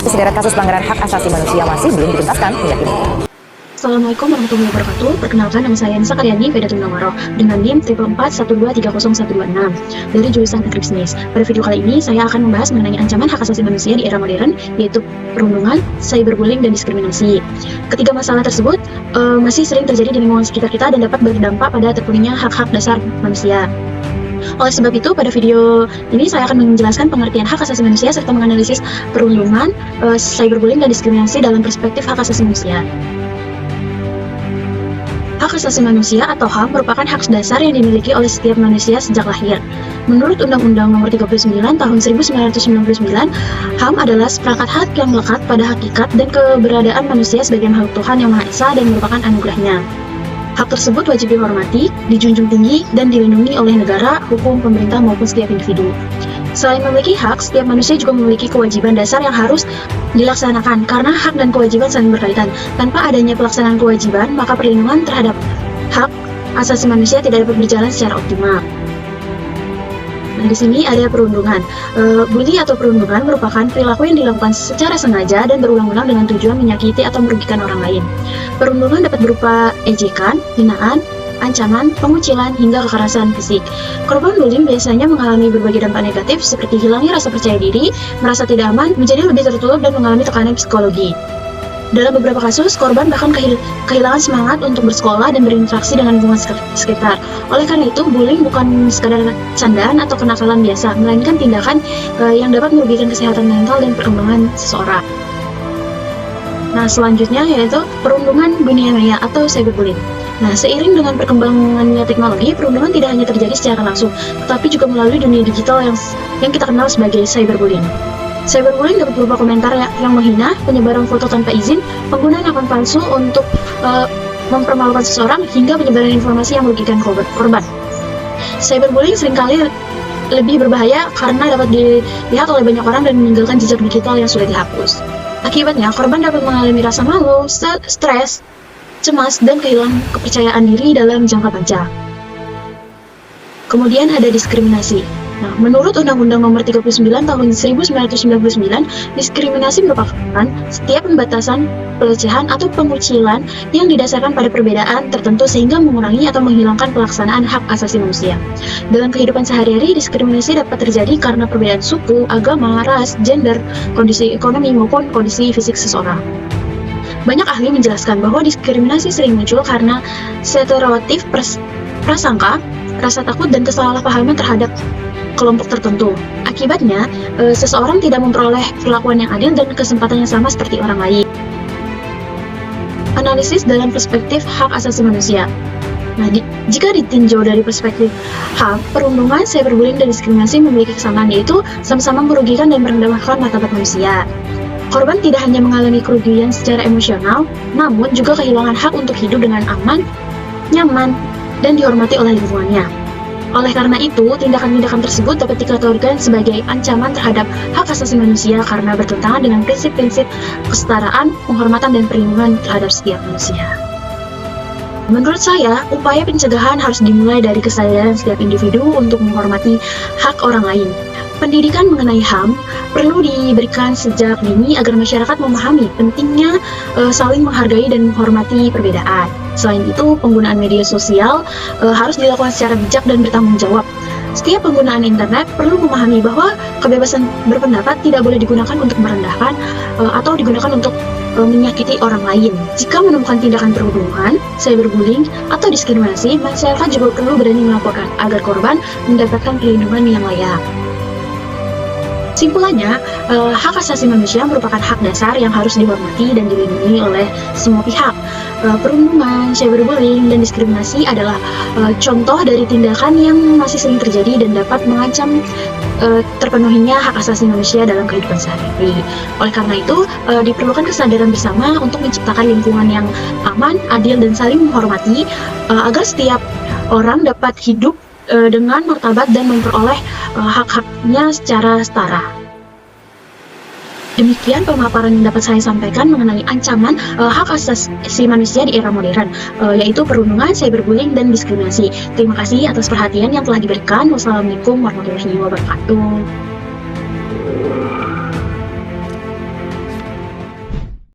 Sederet kasus pelanggaran hak asasi manusia masih belum dituntaskan hingga kini. Assalamualaikum warahmatullahi wabarakatuh. Perkenalkan, nama saya Nisa Karyani Vedatun Nawaro dengan NIM 444123010 dari jurusan Teknik Bisnis. Pada video kali ini saya akan membahas mengenai ancaman hak asasi manusia di era modern, yaitu perundungan, cyberbullying, dan diskriminasi. Ketiga masalah tersebut masih sering terjadi di lingkungan sekitar kita dan dapat berdampak pada terpenuhinya hak-hak dasar manusia. Oleh sebab itu, pada video ini saya akan menjelaskan pengertian hak asasi manusia serta menganalisis perundungan, cyberbullying, dan diskriminasi dalam perspektif hak asasi manusia. Hak asasi manusia atau HAM merupakan hak dasar yang dimiliki oleh setiap manusia sejak lahir. Menurut Undang-Undang Nomor 39 Tahun 1999, HAM adalah seperangkat hak yang melekat pada hakikat dan keberadaan manusia sebagai makhluk Tuhan yang Maha Esa dan merupakan anugerahnya. Hak tersebut wajib dihormati, dijunjung tinggi, dan dilindungi oleh negara, hukum, pemerintah, maupun setiap individu. Selain memiliki hak, setiap manusia juga memiliki kewajiban dasar yang harus dilaksanakan, karena hak dan kewajiban saling berkaitan. Tanpa adanya pelaksanaan kewajiban, maka perlindungan terhadap hak asasi manusia tidak dapat berjalan secara optimal. Nah, di sini ada perundungan. Bully atau perundungan merupakan perilaku yang dilakukan secara sengaja dan berulang-ulang dengan tujuan menyakiti atau merugikan orang lain. Perundungan dapat berupa ejekan, hinaan, ancaman, pengucilan, hingga kekerasan fisik. Korban bullying biasanya mengalami berbagai dampak negatif seperti hilangnya rasa percaya diri, merasa tidak aman, menjadi lebih tertutup, dan mengalami tekanan psikologi. Dalam beberapa kasus, korban bahkan kehilangan semangat untuk bersekolah dan berinteraksi dengan lingkungan sekitar. Oleh karena itu, bullying bukan sekadar candaan atau kenakalan biasa, melainkan tindakan yang dapat merugikan kesehatan mental dan perkembangan seseorang. Nah, selanjutnya yaitu perundungan dunia maya atau cyberbullying. Nah, seiring dengan perkembangannya teknologi, perundungan tidak hanya terjadi secara langsung, tetapi juga melalui dunia digital yang kita kenal sebagai cyberbullying. Cyberbullying dapat berupa komentar yang menghina, penyebaran foto tanpa izin, penggunaan akun palsu untuk mempermalukan seseorang, hingga penyebaran informasi yang merugikan korban. Cyberbullying seringkali lebih berbahaya karena dapat dilihat oleh banyak orang dan meninggalkan jejak digital yang sudah dihapus. Akibatnya, korban dapat mengalami rasa malu, stres, cemas, dan kehilangan kepercayaan diri dalam jangka panjang. Kemudian ada diskriminasi. Nah, menurut Undang-Undang Nomor 39 Tahun 1999, diskriminasi merupakan setiap pembatasan, pelecehan, atau pengucilan yang didasarkan pada perbedaan tertentu sehingga mengurangi atau menghilangkan pelaksanaan hak asasi manusia. Dalam kehidupan sehari-hari, diskriminasi dapat terjadi karena perbedaan suku, agama, ras, gender, kondisi ekonomi, maupun kondisi fisik seseorang. Banyak ahli menjelaskan bahwa diskriminasi sering muncul karena stereotip, prasangka, rasa takut, dan kesalahpahaman terhadap kelompok tertentu. Akibatnya, seseorang tidak memperoleh perlakuan yang adil dan kesempatan yang sama seperti orang lain. Analisis dalam perspektif hak asasi manusia. Nah, jika ditinjau dari perspektif HAM, perundungan, cyberbullying, dan diskriminasi memiliki kesamaan, yaitu sama-sama merugikan dan merendahkan martabat manusia. Korban tidak hanya mengalami kerugian secara emosional, namun juga kehilangan hak untuk hidup dengan aman, nyaman, dan dihormati oleh lingkungannya. Oleh karena itu, tindakan-tindakan tersebut dapat dikategorikan sebagai ancaman terhadap hak asasi manusia karena bertentangan dengan prinsip-prinsip kesetaraan, penghormatan, dan perlindungan terhadap setiap manusia. Menurut saya, upaya pencegahan harus dimulai dari kesadaran setiap individu untuk menghormati hak orang lain. Pendidikan mengenai HAM perlu diberikan sejak dini agar masyarakat memahami pentingnya saling menghargai dan menghormati perbedaan. Selain itu, penggunaan media sosial harus dilakukan secara bijak dan bertanggung jawab. Setiap penggunaan internet perlu memahami bahwa kebebasan berpendapat tidak boleh digunakan untuk merendahkan atau digunakan untuk menyakiti orang lain. Jika menemukan tindakan perundungan, cyberbullying, atau diskriminasi, masyarakat juga perlu berani melaporkan agar korban mendapatkan perlindungan yang layak. Simpulannya, hak asasi manusia merupakan hak dasar yang harus dihormati dan dilindungi oleh semua pihak. Perundungan, cyberbullying, dan diskriminasi adalah contoh dari tindakan yang masih sering terjadi dan dapat mengancam terpenuhinya hak asasi manusia dalam kehidupan sehari-hari. Oleh karena itu, diperlukan kesadaran bersama untuk menciptakan lingkungan yang aman, adil, dan saling menghormati agar setiap orang dapat hidup dengan martabat dan memperoleh hak-haknya secara setara. Demikian pemaparan yang dapat saya sampaikan mengenai ancaman hak asasi manusia di era modern, yaitu perundungan, cyberbullying, dan diskriminasi. Terima kasih atas perhatian yang telah diberikan. Wassalamualaikum warahmatullahi wabarakatuh.